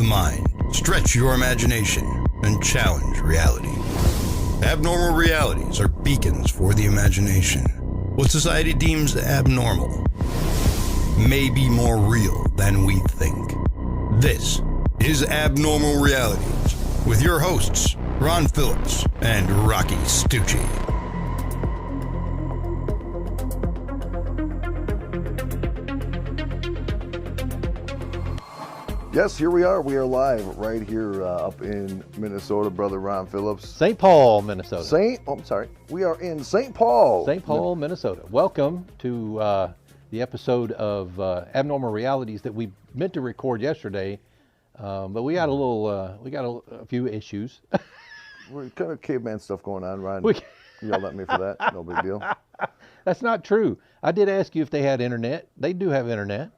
the mind, stretch your imagination, and challenge reality. Abnormal realities are beacons for the imagination. What society deems abnormal may be more real than we think. This is Abnormal Realities with your hosts, Ron Phillips and Rocci Stucci. Yes, here we are. We are live right here up in Minnesota, brother Ron Phillips. St. Paul, Minnesota. We are in St. Paul. St. Paul, Minnesota. Welcome to the episode of Abnormal Realities that we meant to record yesterday, but we got a few issues. We're kind of caveman stuff going on, Ron. You yelled at me for that. No big deal. That's not true. I did ask you if they had internet. They do have internet.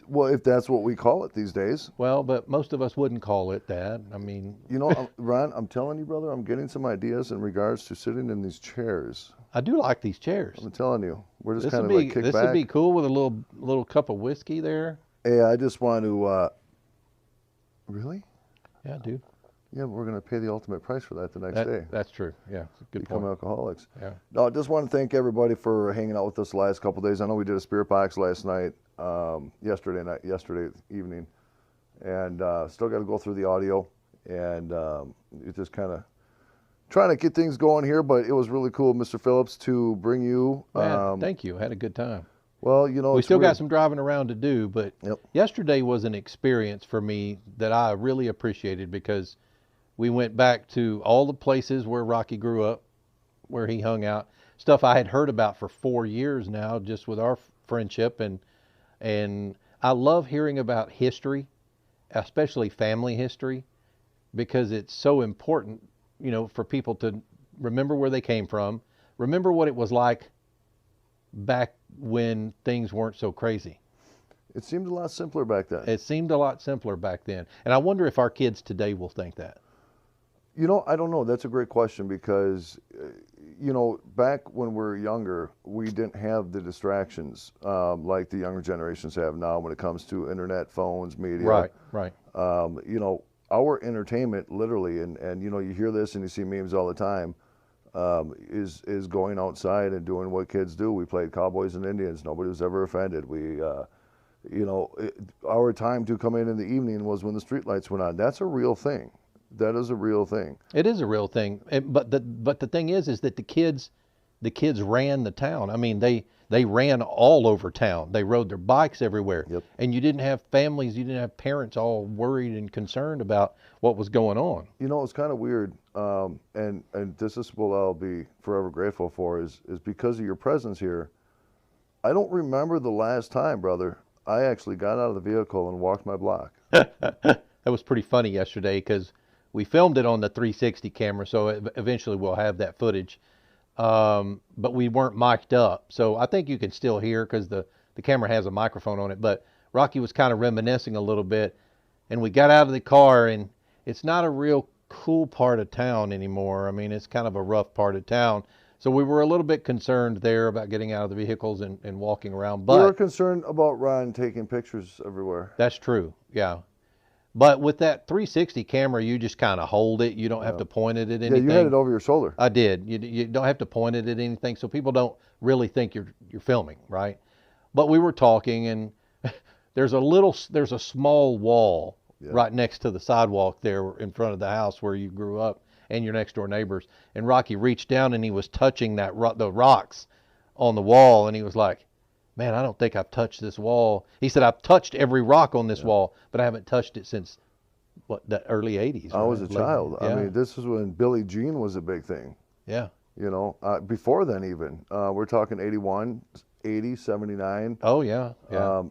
Well, if that's what we call it these days. Well, but most of us wouldn't call it that. I mean... You know, Ron, I'm telling you, brother, I'm getting some ideas in regards to sitting in these chairs. I do like these chairs. I'm telling you. We're just kind of like kick back. This would be cool with a little cup of whiskey there. Hey, I just want to... Really? Yeah, dude. Yeah, but we're going to pay the ultimate price for that the next day. That's true. Yeah, it's a good Become point. alcoholics. Yeah. No, I just want to thank everybody for hanging out with us the last couple of days. I know we did a spirit box last night, yesterday evening, and still got to go through the audio, and it just kind of trying to get things going here. But it was really cool, Mr. Phillips, to bring you. Man, thank you. I had a good time. Well, you know, we still got some driving around to do, but Yep. Yesterday was an experience for me that I really appreciated because we went back to all the places where Rocci grew up, where he hung out, stuff I had heard about for 4 years now, just with our friendship. And I love hearing about history, especially family history, because it's so important, you know, for people to remember where they came from, remember what it was like back when things weren't so crazy. It seemed a lot simpler back then. It seemed a lot simpler back then. And I wonder if our kids today will think that. You know, I don't know. That's a great question because, you know, back when we were younger, we didn't have the distractions like the younger generations have now when it comes to internet, phones, media. Right. You know, our entertainment literally, and you know, you hear this and you see memes all the time, is going outside and doing what kids do. We played Cowboys and Indians. Nobody was ever offended. We, you know, our time to come in the evening was when the streetlights went on. That's a real thing. That is a real thing. It is a real thing. But the thing is that the kids ran the town. I mean, they ran all over town. They rode their bikes everywhere. Yep. And you didn't have families, you didn't have parents all worried and concerned about what was going on. You know, it's kind of weird, and this is what I'll be forever grateful for is because of your presence here. I don't remember the last time, brother, I actually got out of the vehicle and walked my block. That was pretty funny yesterday because we filmed it on the 360 camera, so eventually we'll have that footage. But we weren't mic'd up, so I think you can still hear because the camera has a microphone on it. But Rocci was kind of reminiscing a little bit, and we got out of the car, and it's not a real cool part of town anymore. I mean, it's kind of a rough part of town. So we were a little bit concerned there about getting out of the vehicles and walking around. But we were concerned about Ron taking pictures everywhere. That's true, yeah. But with that 360 camera, you just kind of hold it. You don't have to point it at anything. Yeah, you had it over your shoulder. I did. You don't have to point it at anything, so people don't really think you're filming, right? But we were talking, and there's a small wall right next to the sidewalk there in front of the house where you grew up and your next door neighbors. And Rocci reached down and he was touching the rocks on the wall, and he was like, "Man, I don't think I've touched this wall." He said, "I've touched every rock on this wall, but I haven't touched it since, the early 80s. I was a child. Yeah. I mean, this is when Billie Jean was a big thing. Yeah. You know, before then even. We're talking 81, 80, 79. Oh, yeah.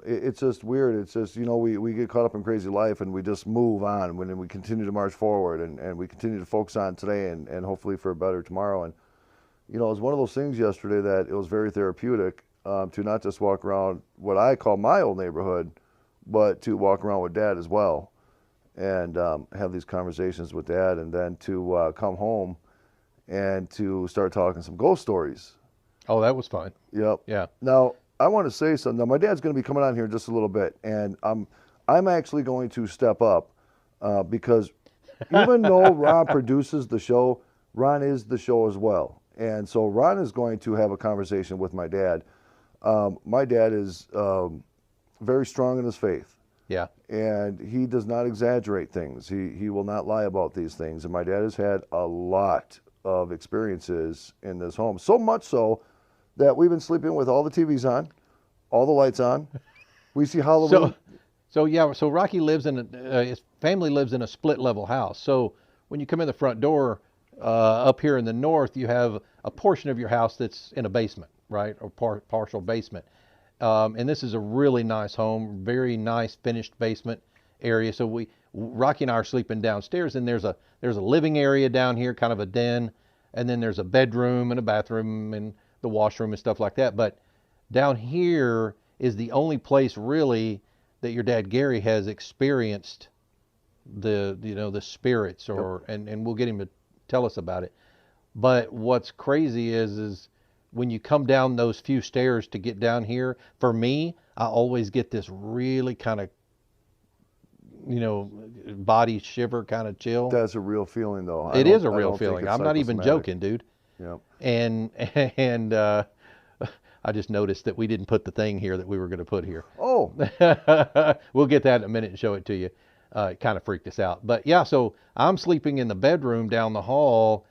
It's just weird. It's just, you know, we get caught up in crazy life and we just move on when we continue to march forward and we continue to focus on today and hopefully for a better tomorrow. And, you know, it was one of those things yesterday that it was very therapeutic. To not just walk around what I call my old neighborhood, but to walk around with Dad as well and have these conversations with Dad, and then to come home and to start talking some ghost stories. Oh, that was fun. Yep. Yeah. Now, I want to say something. Now, my dad's going to be coming on here in just a little bit, and I'm actually going to step up because even though Ron produces the show, Ron is the show as well. And so Ron is going to have a conversation with my dad. My dad is very strong in his faith. Yeah. And he does not exaggerate things. He will not lie about these things. And my dad has had a lot of experiences in this home. So much so that we've been sleeping with all the TVs on, all the lights on. We see Halloween. So Rocky lives in his family lives in a split level house. So when you come in the front door, up here in the north, you have a portion of your house that's in a basement, right? Or partial basement. And this is a really nice home, very nice finished basement area. So Rocky and I are sleeping downstairs, and there's a living area down here, kind of a den, and then there's a bedroom and a bathroom and the washroom and stuff like that. But down here is the only place really that your dad Gary has experienced the spirits, or and we'll get him to tell us about it. But what's crazy is when you come down those few stairs to get down here, for me, I always get this really kind of, body shiver kind of chill. That's a real feeling, though. It is a real feeling. I'm not even joking, dude. Yeah. And I just noticed that we didn't put the thing here that we were going to put here. Oh. We'll get that in a minute and show it to you. It kind of freaked us out. But yeah, so I'm sleeping in the bedroom down the hall,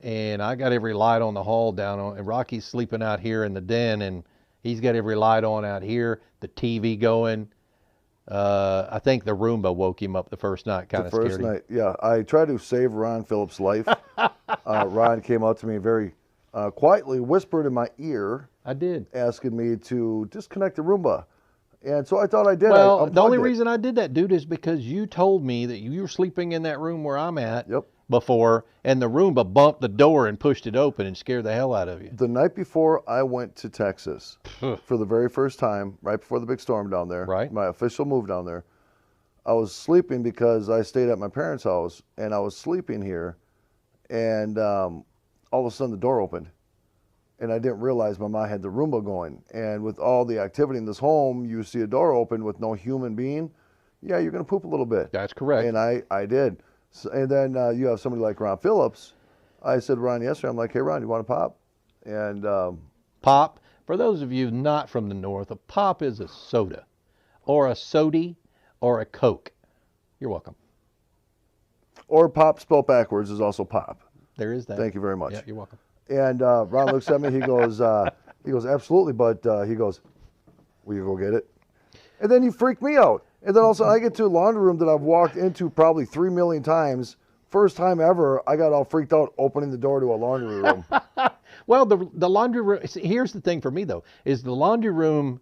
and I got every light on the hall and Rocky's sleeping out here in the den, and he's got every light on out here, the TV going. I think the Roomba woke him up the first night, kind of scared him. The first night, yeah. I tried to save Ron Phillips' life. Ron came out to me very quietly, whispered in my ear. I did. Asking me to disconnect the Roomba. And so I thought I did. Well, the only reason I did that, dude, is because you told me that you were sleeping in that room where I'm at before, and the Roomba bumped the door and pushed it open and scared the hell out of you. The night before I went to Texas for the very first time, right before the big storm down there, my official move down there, I was sleeping because I stayed at my parents' house, and I was sleeping here, and all of a sudden the door opened. And I didn't realize my mom had the Roomba going. And with all the activity in this home, you see a door open with no human being, yeah, you're going to poop a little bit. That's correct. And I did. So, and then you have somebody like Ron Phillips. I said to Ron yesterday, I'm like, hey, Ron, you want a pop? And pop, for those of you not from the north, a pop is a soda or a sody or a Coke. You're welcome. Or pop spelled backwards is also pop. There is that. Thank you very much. Yeah, you're welcome. And Ron looks at me. He goes, absolutely, but he goes, will you go get it? And then he freaked me out. And then also I get to a laundry room that I've walked into probably 3 million times. First time ever, I got all freaked out opening the door to a laundry room. Well, the laundry room. Here's the thing for me though: is the laundry room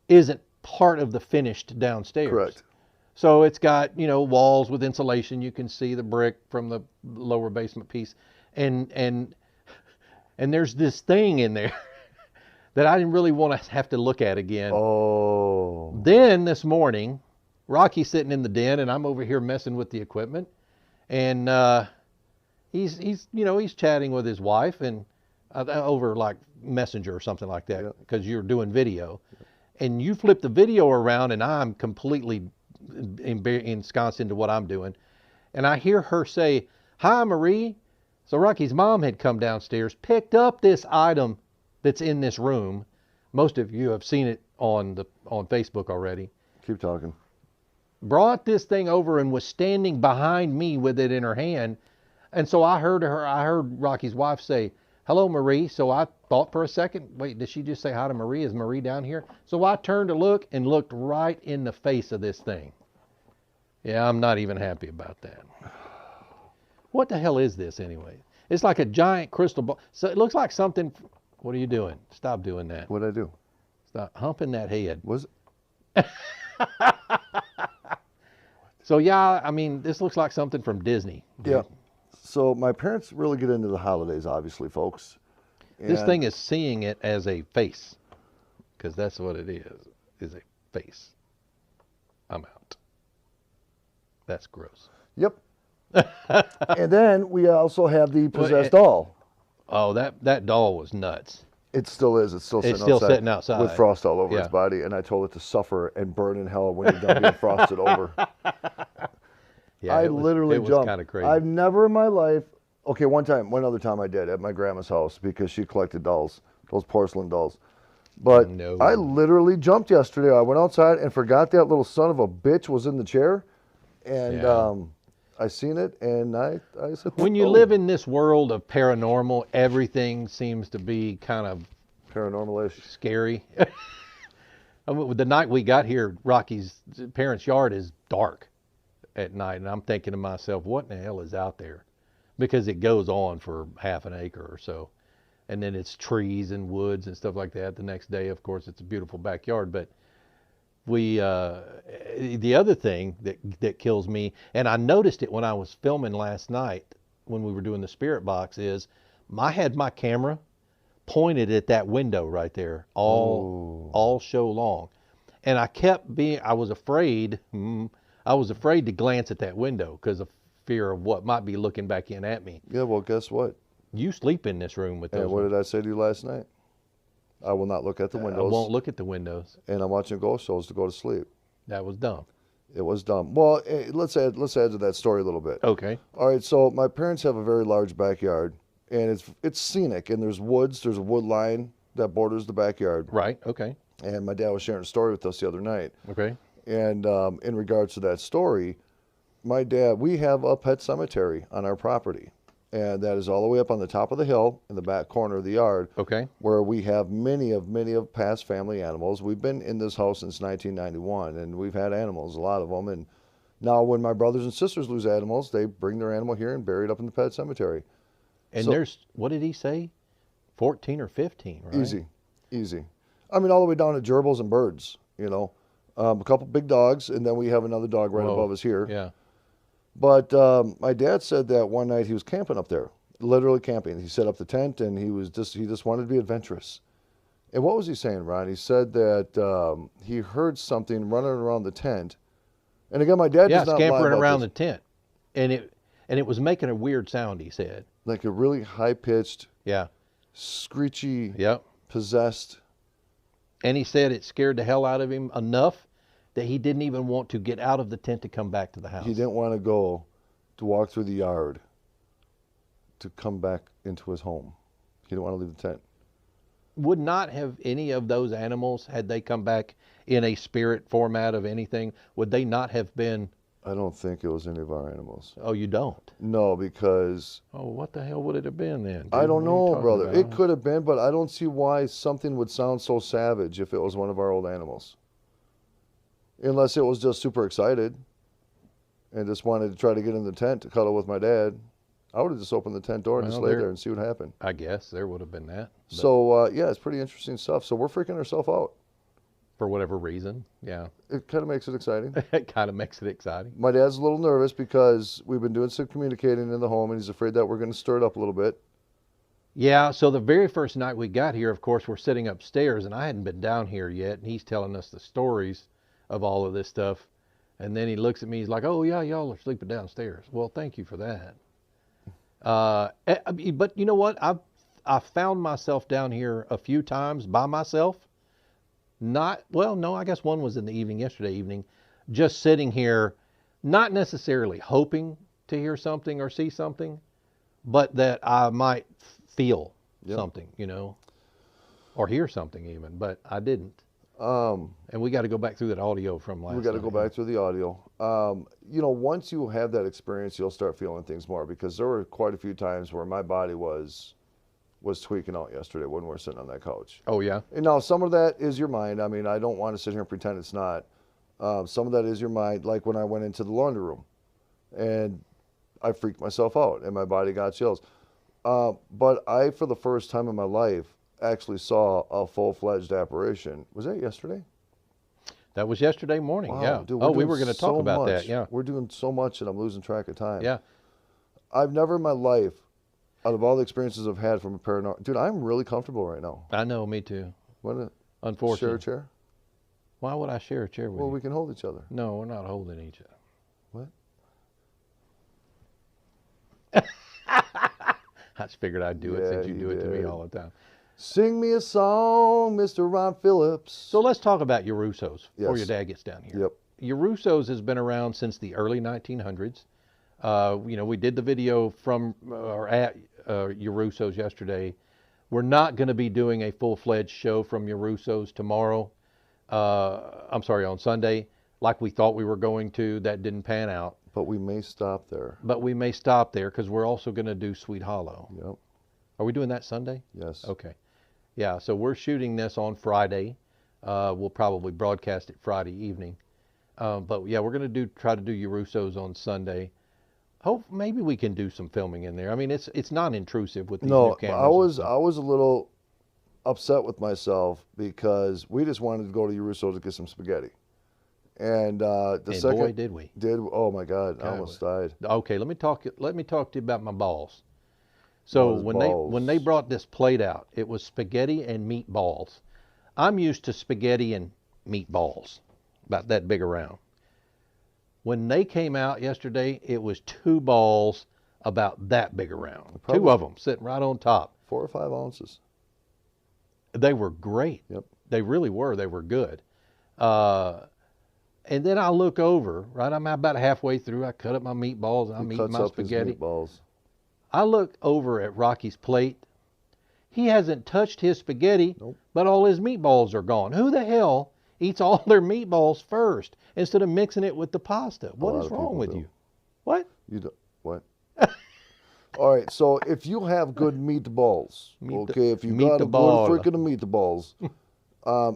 isn't part of the finished downstairs. Correct. So it's got walls with insulation. You can see the brick from the lower basement piece, and there's this thing in there that I didn't really want to have to look at again. Oh. Then this morning, Rocky's sitting in the den, and I'm over here messing with the equipment, and he's chatting with his wife and over like Messenger or something like that, because you're doing video, and you flip the video around, and I'm completely ensconced into what I'm doing, and I hear her say, "Hi, Marie." So Rocky's mom had come downstairs, picked up this item that's in this room. Most of you have seen it on Facebook already. Keep talking. Brought this thing over and was standing behind me with it in her hand. And so I heard Rocky's wife say, "Hello, Marie." So I thought for a second, wait, did she just say hi to Marie? Is Marie down here? So I turned to look and looked right in the face of this thing. Yeah, I'm not even happy about that. What the hell is this anyway? It's like a giant crystal ball. So it looks like something. What are you doing? Stop doing that. What'd I do? Stop humping that head. Was it? So yeah, I mean, this looks like something from Disney. Dude. Yeah. So my parents really get into the holidays, obviously, folks. This thing is seeing it as a face, because that's what it is a face. I'm out. That's gross. Yep. And then we also have the possessed doll. Oh, that doll was nuts. It still is. It's still sitting outside with frost all over its body. And I told it to suffer and burn in hell when you're done being frosted over. Yeah, I it was, literally it was jumped. kind of crazy. I've never in my life. Okay, one other time I did at my grandma's house because she collected dolls, those porcelain dolls. But No. I literally jumped yesterday. I went outside and forgot that little son of a bitch was in the chair, and Yeah. I seen it, and I said, When you "Oh." live in this world of paranormal, everything seems to be kind of Paranormal-ish. scary. I mean, the night we got here, Rocky's parents' yard is dark at night, and I'm thinking to myself, what in the hell is out there? Because it goes on for half an acre or so, and then it's trees and woods and stuff like that. The next day, of course, it's a beautiful backyard. But the other thing that kills me, and I noticed it when I was filming last night when we were doing the spirit box, is I had my camera pointed at that window right there all show long, and I was afraid to glance at that window because of fear of what might be looking back in at me. Yeah, well, guess what? You sleep in this room with those. And what did I say to you last night? I will not look at the windows. I won't look at the windows. And I'm watching ghost shows to go to sleep. That was dumb. It was dumb. Well, let's add to that story a little bit. Okay. All right, so my parents have a very large backyard, and it's scenic, and there's woods. There's a wood line that borders the backyard. Right. Okay. And my dad was sharing a story with us the other night. Okay. And in regards to that story, we have a pet cemetery on our property, and that is all the way up on the top of the hill in the back corner of the yard. Okay. Where we have many of past family animals. We've been in this house since 1991, and we've had animals, a lot of them. And now when my brothers and sisters lose animals, they bring their animal here and bury it up in the pet cemetery. And So- there's, what did he say? 14 or 15, right? Easy. I mean, all the way down to gerbils and birds, a couple big dogs, and then we have another dog right Whoa. above us here. Yeah. But my dad said that one night he was camping up there, literally camping. He set up the tent, and he just wanted to be adventurous. And what was he saying, Ron? He said that he heard something running around the tent. And again, my dad does not lie scampering about around this. the tent, and it was making a weird sound. He said. Like a really high-pitched, Yeah. screechy, Yep. possessed. And he said it scared the hell out of him enough that he didn't even want to get out of the tent to come back to the house. He didn't want to go to walk through the yard to come back into his home. He didn't want to leave the tent. Would not have any of those animals, had they come back in a spirit format of anything, would they not have been? I don't think it was any of our animals. Oh, you don't? No, because Oh, what the hell would it have been then? Dude? I don't What are you know, talking brother. about? It could have been, but I don't see why something would sound so savage if it was one of our old animals. Unless it was just super excited and just wanted to try to get in the tent to cuddle with my dad. I would have just opened the tent door and just Well, lay there and see what happened. I guess there would have been that. But So, yeah, it's pretty interesting stuff. So we're freaking ourselves out. for whatever reason, yeah, It kind of makes it exciting. it kind of makes it exciting. My dad's a little nervous because we've been doing some communicating in the home, and he's afraid that we're going to stir it up a little bit. Yeah, so the very first night we got here, of course, we're sitting upstairs, and I hadn't been down here yet, and he's telling us the stories of all of this stuff. And then he looks at me, he's like, oh, yeah, y'all are sleeping downstairs. Well, thank you for that. But you know what? I've found myself down here a few times by myself. I guess one was in the evening, yesterday evening, just sitting here, not necessarily hoping to hear something or see something, but that I might feel something, or hear something even, but I didn't. And we got to go back through that audio from last night. We got to go back through the audio. Once you have that experience, you'll start feeling things more, because there were quite a few times where my body was tweaking out yesterday when we were sitting on that couch. Oh, yeah? And now some of that is your mind. I mean, I don't want to sit here and pretend it's not. Some of that is your mind, like when I went into the laundry room and I freaked myself out and my body got chills. But I, for the first time in my life, actually saw a full-fledged apparition. Was that yesterday? That was yesterday morning, Wow, yeah. dude, We were going to talk about that, yeah. We're doing so much that I'm losing track of time. Yeah. I've never in my life, out of all the experiences I've had from a paranormal... Dude, I'm really comfortable right now. I know, me too. Want to Unfortunately. share a chair? Why would I share a chair with Well, you? we can hold each other. No, we're not holding each other. What? I just figured I'd do it Yeah, since you you do it to me did. all the time. Sing me a song, Mr. Ron Phillips. So let's talk about your Russos before Yes. your dad gets down here. Yep. Russo's has been around since the early 1900s. We did the video from or at Russo's yesterday. We're not going to be doing a full-fledged show from Russo's tomorrow. On Sunday, like we thought we were going to. That didn't pan out. But we may stop there. But we may stop there because we're also going to do Sweet Hollow. Yep. Are we doing that Sunday? Yes. Okay. Yeah, so we're shooting this on Friday. We'll probably broadcast it Friday evening. But yeah, we're going to try to do Russo's on Sunday. Hope maybe we can do some filming in there. I mean, it's not intrusive with these new cameras. I was a little upset with myself because we just wanted to go to Russo's to get some spaghetti. And boy, did we. Oh my God, I almost died. Okay, let me talk to you about my balls. So when they brought this plate out, it was spaghetti and meatballs. I'm used to spaghetti and meatballs, about that big around. When they came out yesterday, it was 2 balls about that big around. Probably 2 of them sitting right on top. 4 or 5 ounces. They were great. Yep. They really were. They were good. And then I look over, right? I'm about halfway through. I cut up my meatballs. I'm eating my spaghetti. Meatballs. I look over at Rocky's plate. He hasn't touched his spaghetti, Nope. but all his meatballs are gone. Who the hell eats all their meatballs first instead of mixing it with the pasta? What is wrong with you? What? You do what? All right, so if you have good meatballs, if you got a good freaking meatballs,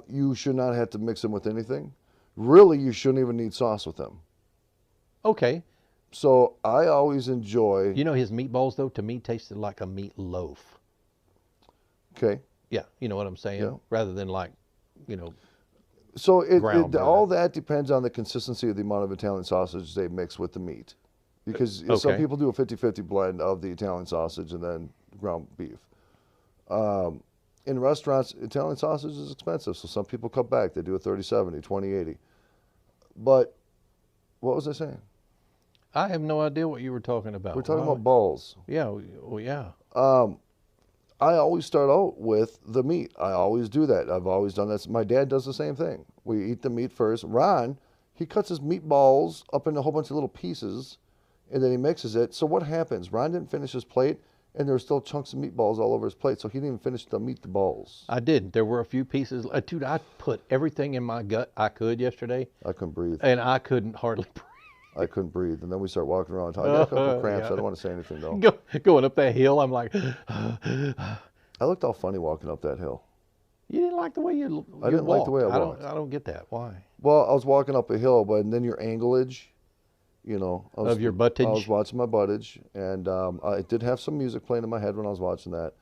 you should not have to mix them with anything. Really, you shouldn't even need sauce with them. Okay. So I always enjoy. You know, his meatballs, though, to me, tasted like a meatloaf. Okay. Yeah, you know what I'm saying? Yeah. Rather than So ground all that depends on the consistency of the amount of Italian sausage they mix with the meat. Because some people do a 50-50 blend of the Italian sausage and then ground beef. In restaurants, Italian sausage is expensive, so some people cut back. They do a 30-70, 20-80. But what was I saying? I have no idea what you were talking about. We're talking about balls. Yeah, well, yeah. I always start out with the meat. I always do that. I've always done that. My dad does the same thing. We eat the meat first. Ron, he cuts his meatballs up into a whole bunch of little pieces, and then he mixes it. So what happens? Ron didn't finish his plate, and there were still chunks of meatballs all over his plate, so he didn't even finish the meatballs. I did. There were a few pieces. Dude, I put everything in my gut I could yesterday. I couldn't breathe. And I couldn't hardly breathe. I couldn't breathe. And then we start walking around. I got a couple cramps. Yeah. I don't want to say anything, though. Going up that hill, I'm like... I looked all funny walking up that hill. You didn't like the way you I didn't walked. like the way I walked. I don't get that. Why? Well, I was walking up a hill, but then your anglage, of your buttage? I was watching my buttage, and I did have some music playing in my head when I was watching that.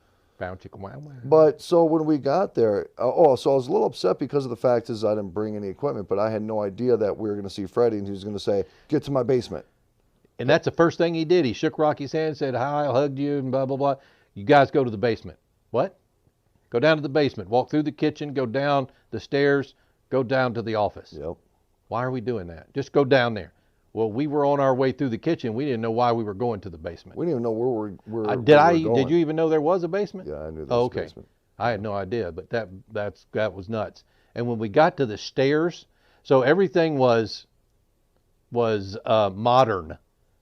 But so when we got there, so I was a little upset because of the fact is I didn't bring any equipment, but I had no idea that we were going to see Freddie, and he was going to say, "Get to my basement." And that's the first thing he did. He shook Rocky's hand, said, "Hi, I hugged you," and blah, blah, blah. You guys go to the basement. What? Go down to the basement. Walk through the kitchen, go down the stairs, go down to the office. Yep. Why are we doing that? Just go down there. Well, we were on our way through the kitchen. We didn't know why we were going to the basement. We didn't even know where we were going. Did you even know there was a basement? Yeah, I knew there was a basement. I had no idea, but that was nuts. And when we got to the stairs, so everything was modern,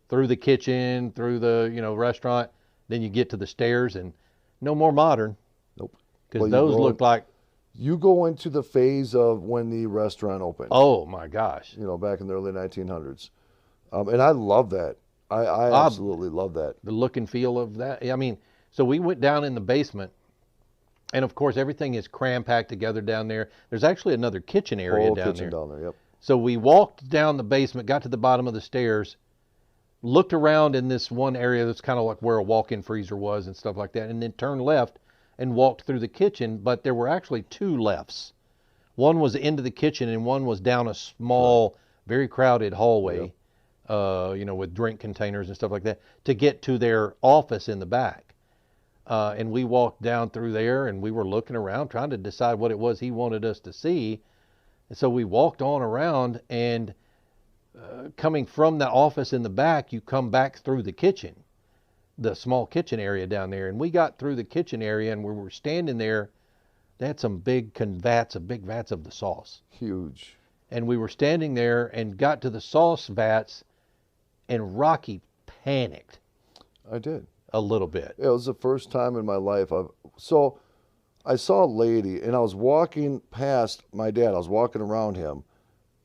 through the kitchen, through the restaurant. Then you get to the stairs and no more modern. Nope. Because those look like. You go into the phase of when the restaurant opened. Oh my gosh. Back in the early 1900s. And I love that. I absolutely love that. The look and feel of that. I mean, so we went down in the basement, and of course everything is cram-packed together down there. There's actually another kitchen area down there. Yep. So we walked down the basement, got to the bottom of the stairs, looked around in this one area that's kind of like where a walk-in freezer was and stuff like that, and then turned left and walked through the kitchen, but there were actually 2 lefts. One was into the kitchen and one was down a small, very crowded hallway, with drink containers and stuff like that, to get to their office in the back. And we walked down through there and we were looking around trying to decide what it was he wanted us to see. And so we walked on around, and coming from the office in the back, you come back through the kitchen, the small kitchen area down there. And we got through the kitchen area, and we were standing there. They had some big vats of the sauce. Huge. and we were standing there and got to the sauce vats, and Rocky panicked I did. a little bit. It was the first time in my life. So I saw a lady, and I was walking past my dad. I was walking around him.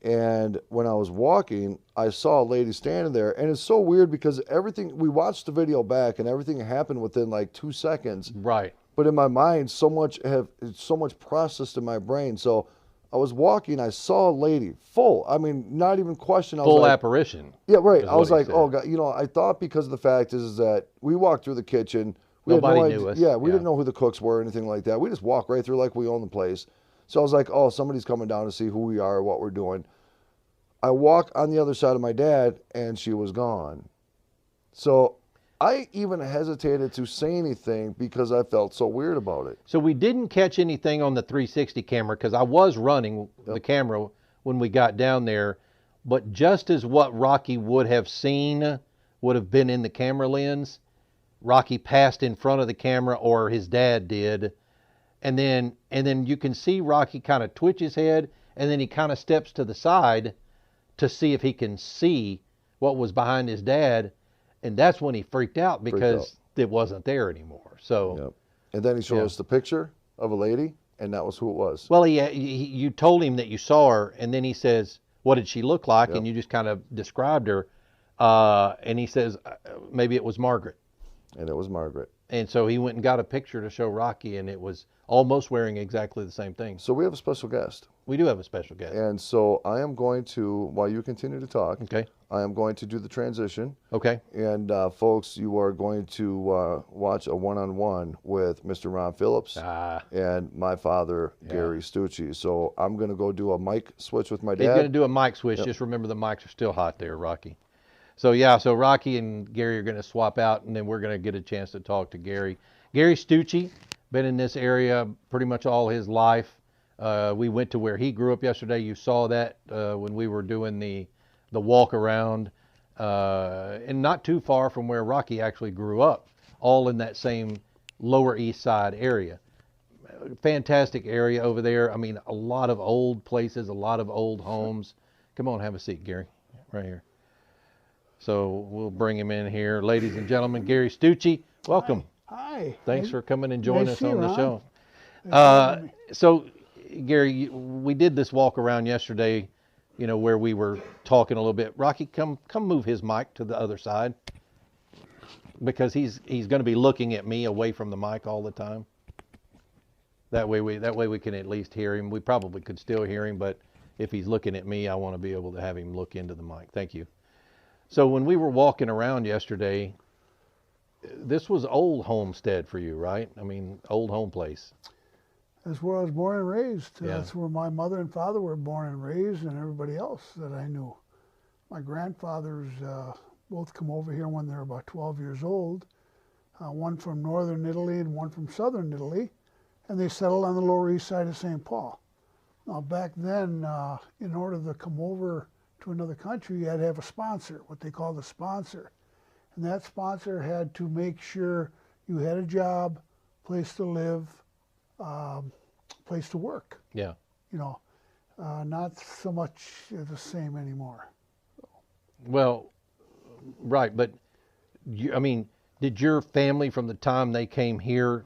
And when I was walking, I saw a lady standing there. And it's so weird because we watched the video back, and everything happened within like 2 seconds. Right. But in my mind, so much processed in my brain. So I was walking, I saw a lady, not even question. I was Full like, apparition. yeah, right. is I was what he like, said. oh God, I thought because of the fact is that we walked through the kitchen. We had Nobody no knew idea, us. Yeah, we Yeah. didn't know who the cooks were or anything like that. We just walked right through like we own the place. So I was like, oh, somebody's coming down to see who we are, what we're doing. I walk on the other side of my dad, and she was gone. So I even hesitated to say anything because I felt so weird about it. So we didn't catch anything on the 360 camera because I was running the camera when we got down there. But just as what Rocky would have seen would have been in the camera lens, Rocky passed in front of the camera, or his dad did. And then you can see Rocky kind of twitch his head, and then he kind of steps to the side to see if he can see what was behind his dad. And that's when he freaked out because it wasn't there anymore. So, Yep. And then he showed us the picture of a lady, and that was who it was. well, you told him that you saw her, and then he says, what did she look like? And you just kind of described her. And he says, maybe it was Margaret. And it was Margaret. And so he went and got a picture to show Rocky, and it was almost wearing exactly the same thing. So we have a special guest. We do have a special guest. And so I am going to, while you continue to talk, Okay. I am going to do the transition. Okay. And folks, you are going to watch a one-on-one with Mr. Ron Phillips and my father, Gary Stucci. So I'm going to go do a mic switch with my dad. He's going to do a mic switch. Just remember the mics are still hot there, Rocky. So Rocky and Gary are going to swap out, and then we're going to get a chance to talk to Gary. Gary Stucci, been in this area pretty much all his life. We went to where he grew up yesterday. You saw that when we were doing the walk around, and not too far from where Rocky actually grew up, all in that same Lower East Side area. Fantastic area over there. I mean, a lot of old places, a lot of old homes. Come on, have a seat, Gary, right here. So we'll bring him in here. Ladies and gentlemen, Gary Stucci, welcome. Hi. Thanks for coming and joining us on the show. Ron. So, Gary, we did this walk around yesterday, where we were talking a little bit. Rocky, come move his mic to the other side, because he's going to be looking at me away from the mic all the time. That way we can at least hear him. We probably could still hear him, but if he's looking at me, I want to be able to have him look into the mic. Thank you. So when we were walking around yesterday, this was old homestead for you, right? I mean, old home place. That's where I was born and raised. Yeah. That's where my mother and father were born and raised, and everybody else that I knew. My grandfathers both come over here when they were about 12 years old, one from northern Italy and one from southern Italy, and they settled on the Lower East Side of St. Paul. Now, back then, in order to come over to another country, you had to have a sponsor, what they called a sponsor. And that sponsor had to make sure you had a job, place to live, place to work. Yeah. Not so much the same anymore. Well, right, but did your family from the time they came here,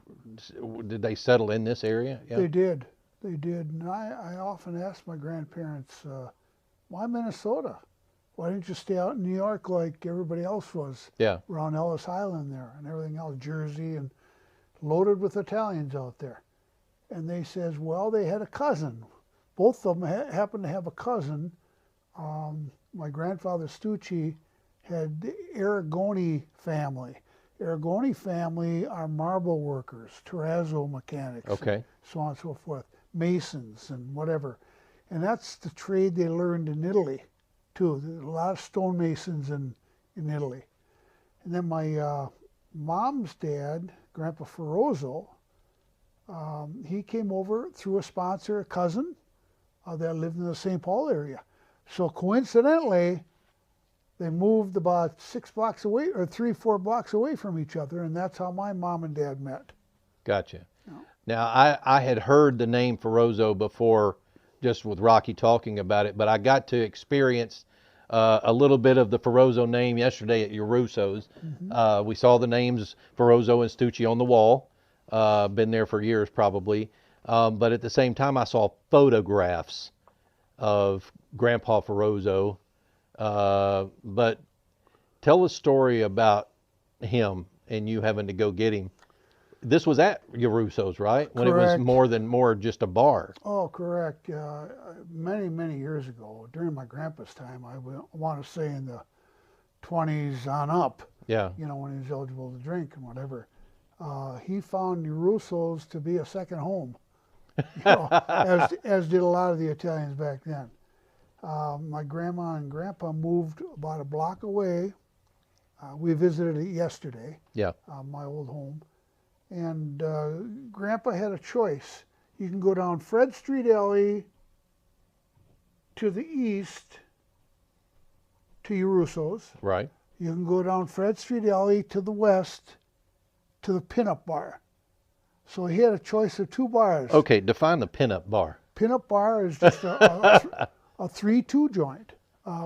did they settle in this area? Yeah. They did. And I often ask my grandparents, why Minnesota? Why didn't you stay out in New York like everybody else was? Yeah. Around Ellis Island there and everything else, Jersey, and loaded with Italians out there. And they says, well, they had a cousin. Both of them happened to have a cousin. My grandfather Stucci had the Aragoni family. Aragoni family are marble workers, terrazzo mechanics, Okay. so on and so forth, masons and whatever. And that's the trade they learned in Italy, too. There's a lot of stonemasons in Italy. And then my mom's dad, Grandpa Ferrozo, he came over through a sponsor, a cousin, that lived in the St. Paul area. So coincidentally, they moved about 6 blocks away, or 3-4 blocks away from each other, and that's how my mom and dad met. Gotcha. Now, I had heard the name Ferrozo before just with Rocky talking about it, but I got to experience a little bit of the Ferozzo name yesterday at your Russo's. We saw the names Ferozzo and Stucci on the wall. Been there for years probably. But at the same time, I saw photographs of Grandpa Ferozzo. But tell a story about him and you having to go get him. This was at your Russo's, right? When Correct. it was more just a bar. Oh, correct. Many, many years ago, during my grandpa's time, I want to say in the 20s on up, Yeah. you know, when he was eligible to drink and whatever, he found New Russo's to be a second home, you know, as did a lot of the Italians back then. My grandma and grandpa moved about a block away. We visited it yesterday, Yeah. my old home. And Grandpa had a choice. You can go down Fred Street Alley to the east to your Russo's. Right. You can go down Fred Street Alley to the west to the Pinup Bar. So he had a choice of two bars. Okay, define the pinup bar. Pinup Bar is just a 3-2 joint.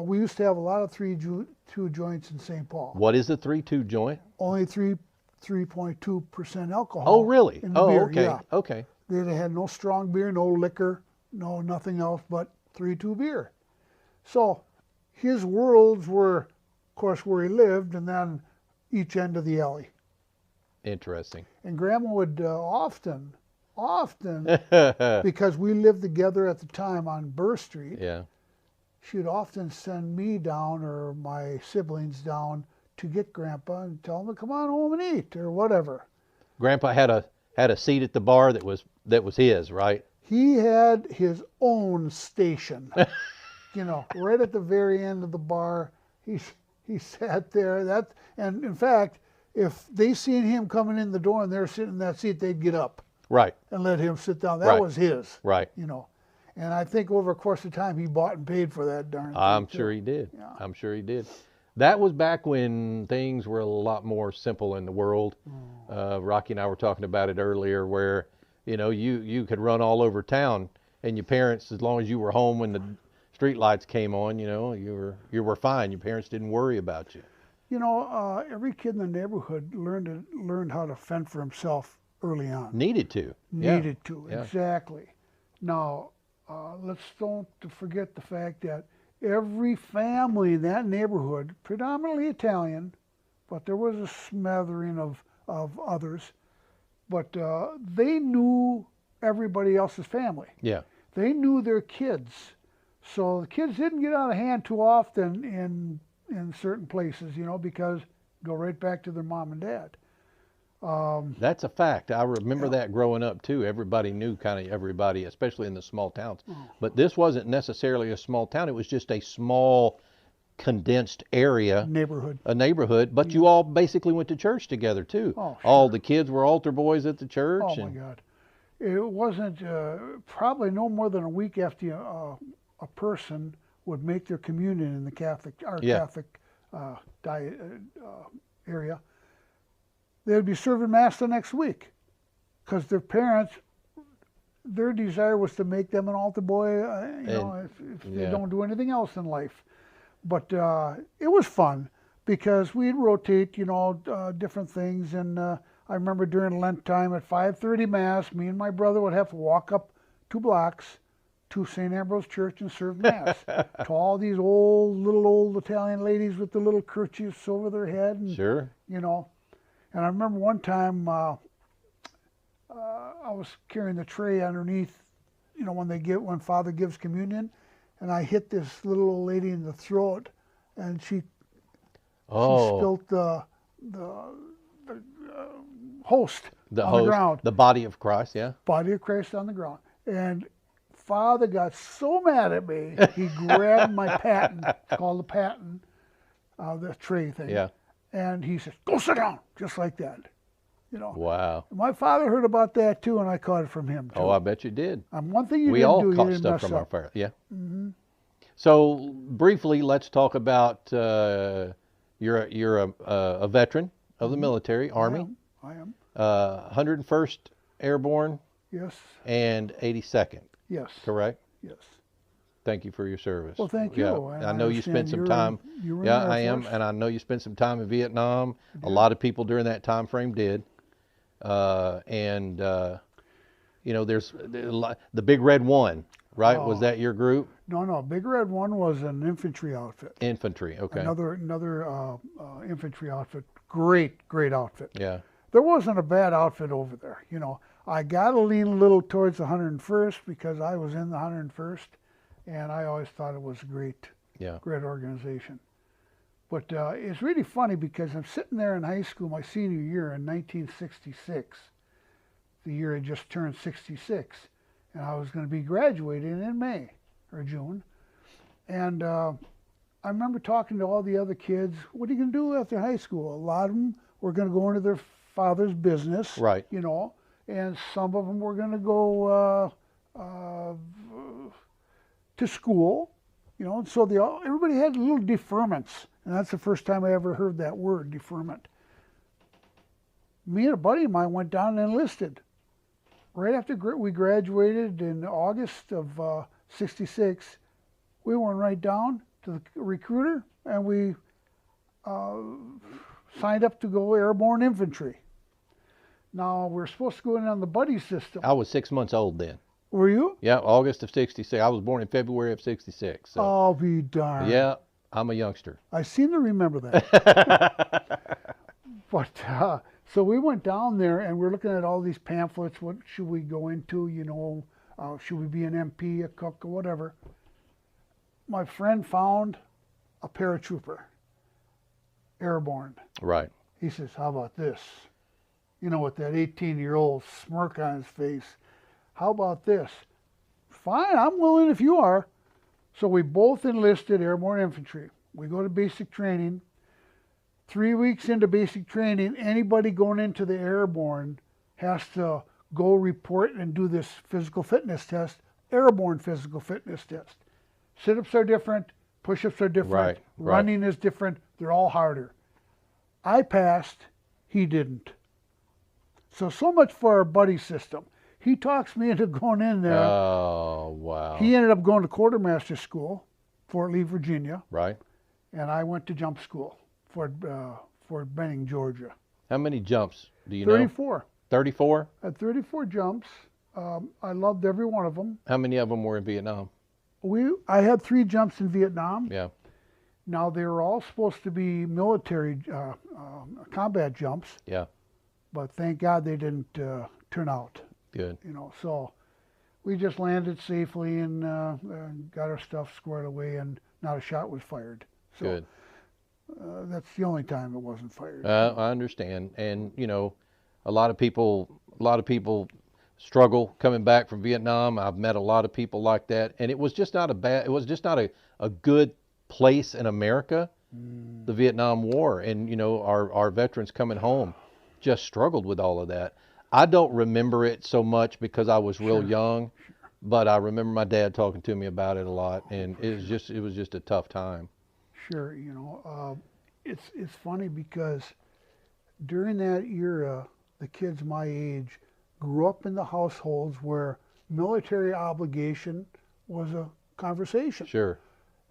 We used to have a lot of 3-2 joints in St. Paul. What is a 3-2 joint? Only 3.2% alcohol. Oh, really? In the Oh, beer, okay. yeah. Okay. They had no strong beer, no liquor, no nothing else but 3-2 beer. So his worlds were, of course, where he lived, and then each end of the alley. Interesting. And Grandma would often, because we lived together at the time on Burr Street, Yeah. she'd often send me down or my siblings down to get Grandpa and tell him to come on home and eat or whatever. Grandpa had a seat at the bar that was his, right? He had his own station, you know, right at the very end of the bar. He sat there. And in fact, if they seen him coming in the door and they're sitting in that seat, they'd get up Right. and let him sit down. That Right. was his, Right. you know. And I think over the course of time, he bought and paid for that darn thing. I'm too. sure he did. Yeah. I'm sure he did. That was back when things were a lot more simple in the world. Rocky and I were talking about it earlier, where you could run all over town, and your parents, as long as you were home when the street lights came on, you were fine. Your parents didn't worry about you. You know, every kid in the neighborhood learned how to fend for himself early on. Needed to. Yeah. Needed to, Yeah. exactly. Now, let's don't forget the fact that every family in that neighborhood, predominantly Italian, but there was a smattering of others, but they knew everybody else's family. Yeah. They knew their kids. So the kids didn't get out of hand too often in certain places, because go right back to their mom and dad. That's a fact. I remember that growing up too. Everybody knew kind of everybody, especially in the small towns. But this wasn't necessarily a small town. It was just a small, condensed area, Neighborhood. a neighborhood. But you all basically went to church together too. Oh, All the kids were altar boys at the church. Oh my God. It wasn't probably no more than a week after a person would make their communion in the Catholic area. They'd be serving Mass the next week because their parents, their desire was to make them an altar boy, if they don't do anything else in life. But it was fun because we'd rotate, different things. And I remember during Lent time at 5:30 Mass, me and my brother would have to walk up 2 blocks to St. Ambrose Church and serve Mass to all these little old Italian ladies with the little kerchiefs over their head. And, Sure. And I remember one time I was carrying the tray underneath, when Father gives communion, and I hit this little old lady in the throat, and she spilt the host on the ground. The body of Christ, yeah. Body of Christ on the ground. And Father got so mad at me, he grabbed my paten. It's called the paten, the tray thing. Yeah. And he says, "Go sit down," just like that. Wow. My father heard about that too, and I caught it from him too. Oh, I bet you did. One thing We didn't all do, you caught didn't stuff mess from our up. parents. Yeah. Mm-hmm. So briefly, let's talk about you're a veteran of the military, Army. I am. 101st Airborne Yes. and 82nd. Yes. Correct. Yes. Thank you for your service. Well, thank you. Yeah, And I know you spent understand some you're time. you were in Yeah, the Air I am, Force. and I know you spent some time in Vietnam. A did. lot of people during that time frame did. And you know, there's the Big Red One, right? Was Oh. that your group? No. Big Red One was an infantry outfit. Infantry. Okay. Another infantry outfit. Great outfit. Yeah. There wasn't a bad outfit over there. You know, I got to lean a little towards the 101st because I was in the 101st, and I always thought it was a great organization. But it's really funny because I'm sitting there in high school my senior year in 1966, the year I just turned 66, and I was going to be graduating in May or June. And I remember talking to all the other kids, what are you going to do after high school? A lot of them were going to go into their father's business, Right. you know, and some of them were going to go to school, you know, and so everybody had little deferments, and that's the first time I ever heard that word, deferment. Me and a buddy of mine went down and enlisted. Right after we graduated in August of '66, we went right down to the recruiter, and we signed up to go airborne infantry. Now, we're supposed to go in on the buddy system. I was 6 months old then. Were you? Yeah, August of '66. I was born in February of '66. So. I'll be darned. Yeah, I'm a youngster. I seem to remember that. But so we went down there, and we're looking at all these pamphlets. What should we go into? You know, should we be an MP, a cook, or whatever? My friend found a paratrooper, airborne. Right. He says, "How about this?" You know, with that 18-year-old smirk on his face. "How about this?" "Fine, I'm willing if you are." So we both enlisted airborne infantry. We go to basic training. 3 weeks into basic training, anybody going into the airborne has to go report and do this physical fitness test, airborne physical fitness test. Sit-ups are different, push-ups are different, Right. running is different, they're all harder. I passed, he didn't. So much for our buddy system. He talks me into going in there. Oh, wow. He ended up going to quartermaster school, Fort Lee, Virginia, Right. and I went to jump school, Fort Benning, Georgia. How many jumps do you know? 34. 34? At 34 jumps. I loved every one of them. How many of them were in Vietnam? I had 3 jumps in Vietnam. Yeah. Now, they were all supposed to be military combat jumps, Yeah. but thank God they didn't turn out. Good. You know, so we just landed safely and got our stuff squared away, and not a shot was fired. So Good. that's the only time it wasn't fired. I understand, and you know, a lot of people struggle coming back from Vietnam. I've met a lot of people like that, and it was just not a good place in America, the Vietnam War, and you know, our veterans coming home just struggled with all of that. I don't remember it so much because I was real young, but I remember my dad talking to me about it a lot, and it was just a tough time. Sure, you know, it's funny because during that era, the kids my age grew up in the households where military obligation was a conversation. Sure.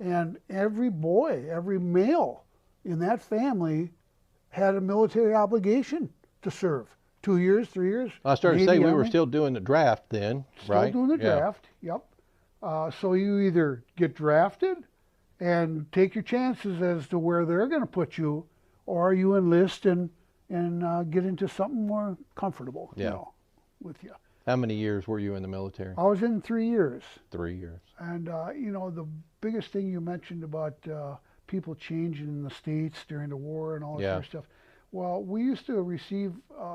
And every boy, every male in that family had a military obligation to serve. 2 years, 3 years. I started to say Navy, we were Army. still doing the draft then, Still right? doing the Yeah. draft, yep. So you either get drafted and take your chances as to where they're going to put you, or you enlist and get into something more comfortable, Yeah. you know, with you. How many years were you in the military? I was in 3 years. 3 years. And, you know, the biggest thing you mentioned about people changing in the States during the war and all that Yeah. sort of stuff. Well, we used to receive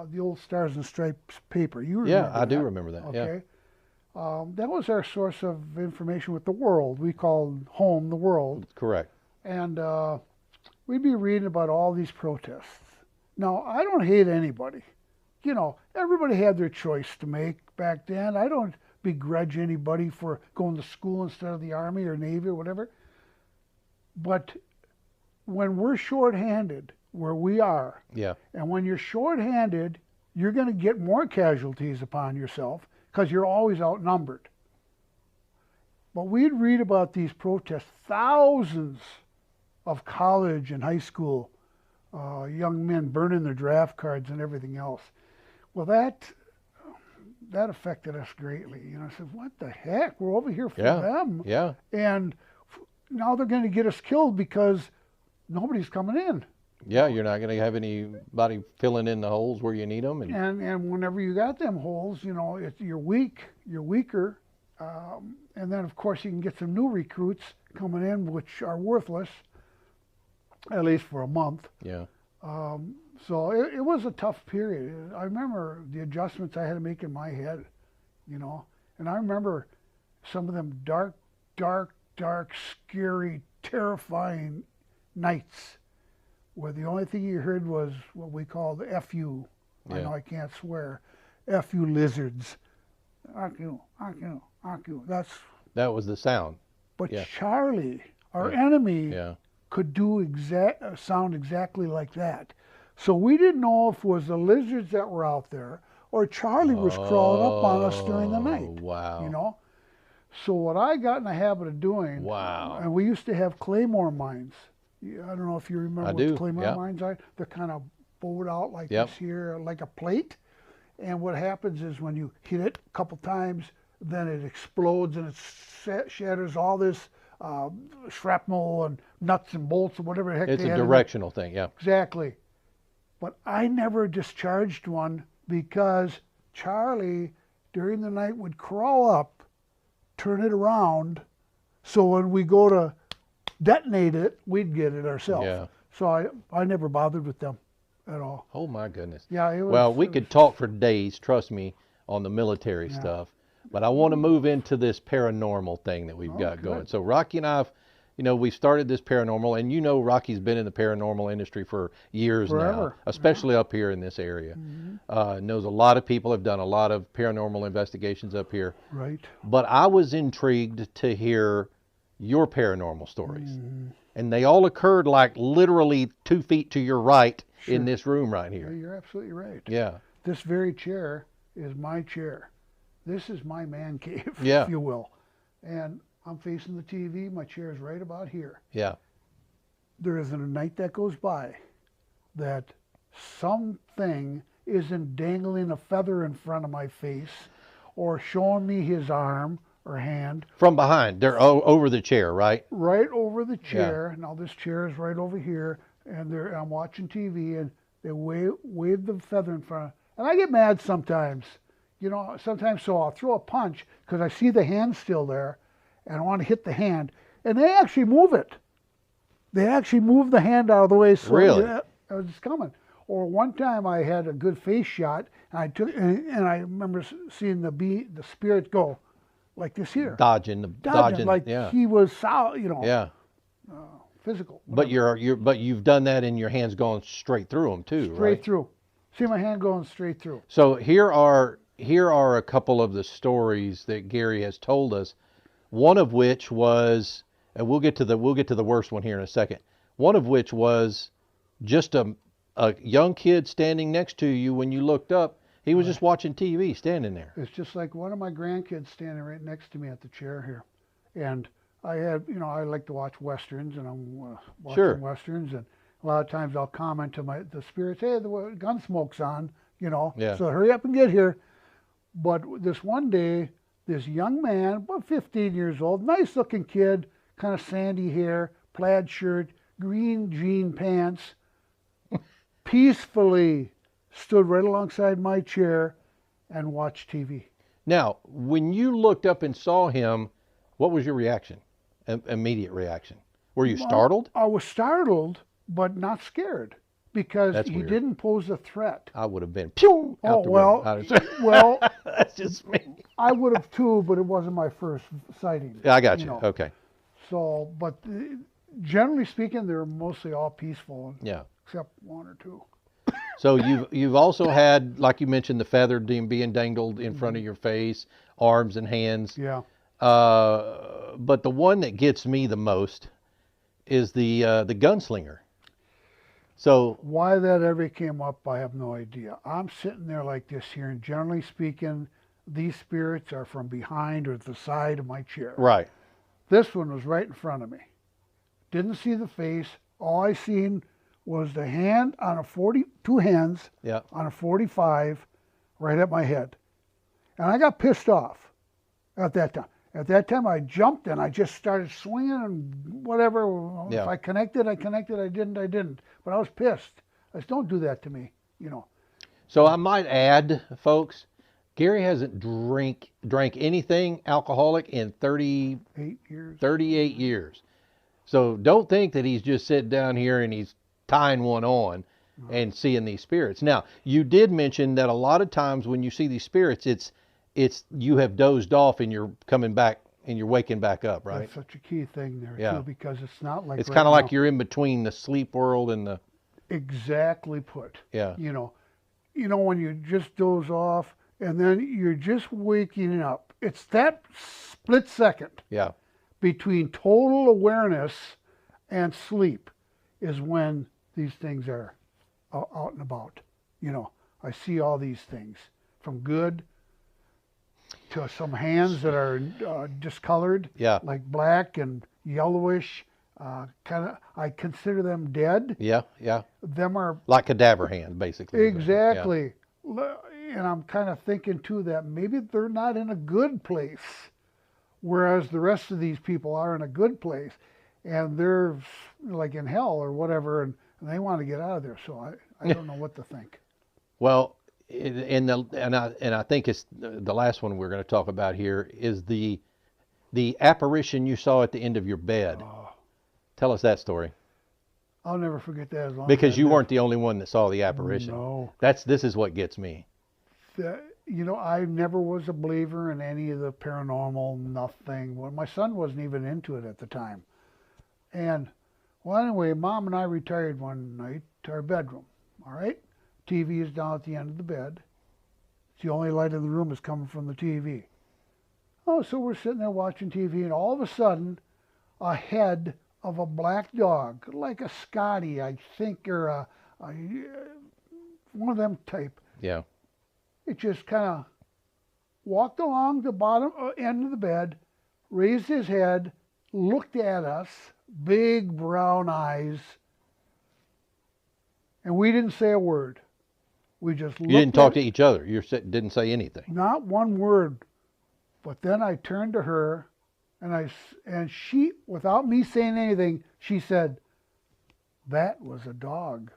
the old Stars and Stripes paper. You remember Yeah, I do that, remember that. okay? That was our source of information with the world. We called home the world. Yeah, correct. And we'd be reading about all these protests. Now, I don't hate anybody. You know, everybody had their choice to make back then. I don't begrudge anybody for going to school instead of the Army or Navy or whatever. But when we're shorthanded, where we are, Yeah. and when you're shorthanded, you're going to get more casualties upon yourself because you're always outnumbered. But we'd read about these protests, thousands of college and high school young men burning their draft cards and everything else. Well, that affected us greatly. You know, I said, what the heck? We're over here for them. Yeah. And now they're going to get us killed because nobody's coming in. Yeah, you're not going to have anybody filling in the holes where you need them. And whenever you got them holes, you know, you're weaker. And then, of course, you can get some new recruits coming in, which are worthless, at least for a month. Yeah. So it was a tough period. I remember the adjustments I had to make in my head, you know. And I remember some of them dark, scary, terrifying nights where the only thing you heard was what we call the FU. Yeah. I know I can't swear. FU lizards. Aku. That was the sound. But Yeah. Charlie, our enemy, Yeah. could sound exactly like that. So we didn't know if it was the lizards that were out there or Charlie was crawling up on us during the night. Wow. You know? So what I got in the habit of doing, Wow. and we used to have claymore mines. I don't know if you remember what the claymore mines are. They're kind of bowed out like this here, like a plate. And what happens is when you hit it a couple times, then it explodes and it shatters all this shrapnel and nuts and bolts or whatever the heck It's they a had in it. directional thing, yeah. Exactly. But I never discharged one because Charlie, during the night, would crawl up, turn it around, so when we go to detonate it, we'd get it ourselves. Yeah. So I never bothered with them at all. Oh my goodness. Yeah, it was, well, we could talk for days, trust me, on the military stuff. But I want to move into this paranormal thing that we've got going. So Rocky and I've, you know, we started this paranormal, and you know Rocky's been in the paranormal industry for years now, especially up here in this area. Knows a lot of people, have done a lot of paranormal investigations up here. Right. But I was intrigued to hear your paranormal stories. And they all occurred like literally 2 feet to your right in this room right Yeah, here. you're absolutely right. Yeah. This very chair is my chair. This is my man cave, Yeah. if you will. And I'm facing the TV. My chair is right about here. Yeah. There isn't a night that goes by that something isn't dangling a feather in front of my face or showing me his arm or hand. From behind. They're over the chair, right? Right over the chair. Now this chair is right over here, and I'm watching TV, and they wave the feather in front. And I get mad sometimes. You know, sometimes so I'll throw a punch because I see the hand still there, and I want to hit the hand, and they actually move it. They actually move the hand out of the way. So Really? I was just coming. Or one time I had a good face shot, and I took, and I remember seeing the spirit go like this here, Dodging, like he was, you know, yeah. physical. But you've done that, and your hand's going straight through them too, Straight right? through. See my hand going straight through. So here are a couple of the stories that Gary has told us. One of which was, and we'll get to the worst one here in a second. One of which was just a young kid standing next to you when you looked up. He was just watching TV, standing there. It's just like one of my grandkids standing right next to me at the chair here. And I had, you know, I like to watch Westerns, and I'm watching Westerns, and a lot of times I'll comment to the spirits, hey, the gun smoke's on, you know, so hurry up and get here. But this one day, this young man, about 15 years old, nice looking kid, kind of sandy hair, plaid shirt, green jean pants, peacefully stood right alongside my chair and watched TV. Now, when you looked up and saw him, what was your reaction? Immediate reaction? Were you startled? I was startled, but not scared, because That's he weird. didn't pose a threat. I would have been pew out the well, room. well, That's just me. I would have too, but it wasn't my first sighting. Yeah, I got you. know. Okay. So, but generally speaking, they're mostly all peaceful, Yeah. except one or two. So you've also had, like you mentioned, the feather being dangled in front of your face, arms and hands. Yeah. But the one that gets me the most is the gunslinger. So Why that ever came up, I have no idea. I'm sitting there like this here, and generally speaking, these spirits are from behind or the side of my chair. right. This one was right in front of me. Didn't see the face. All I seen was the hand on a two hands Yeah. on a 45 right at my head. And I got pissed off at that time. At that time, I jumped and I just started swinging and whatever. Yeah. If I connected, I connected. I didn't. But I was pissed. I said, don't do that to me, you know. So I might add, folks, Gary hasn't drank anything alcoholic in 8 years. 38 years. So don't think that he's just sitting down here and he's tying one on and seeing these spirits. Now, you did mention that a lot of times when you see these spirits, it's you have dozed off and you're coming back and you're waking back up, right? That's such a key thing there, Yeah. too, because it's not like It's right kind of now. like you're in between the sleep world and the... Exactly put. Yeah. You know, when you just doze off and then you're just waking up. It's that split second Yeah. between total awareness and sleep is when these things are out and about. You know, I see all these things from good to some hands that are discolored, Yeah. like black and yellowish. I consider them dead. Yeah. Yeah. Them are Like cadaver hand, basically. exactly. And I'm kind of thinking too that maybe they're not in a good place, whereas the rest of these people are in a good place, and they're like in hell or whatever, and they want to get out of there. So I don't know what to think. Well, and I think it's the last one we're going to talk about here is the apparition you saw at the end of your bed. Oh, Tell us that story. I'll never forget that as long Because as you weren't the only one that saw the apparition. No. This is what gets me. You know, I never was a believer in any of the paranormal, nothing. Well, my son wasn't even into it at the time. And, well, anyway, Mom and I retired one night to our bedroom, all right? TV is down at the end of the bed. It's the only light in the room is coming from the TV. Oh, so we're sitting there watching TV, and all of a sudden, a head of a black dog, like a Scotty, I think, or one of them type. Yeah. It just kind of walked along the bottom end of the bed, raised his head, looked at us, big brown eyes, and we didn't say a word. We just looked. You didn't talk to each other. You didn't say anything. Not one word. But then I turned to her, and she, without me saying anything, she said, "That was a dog."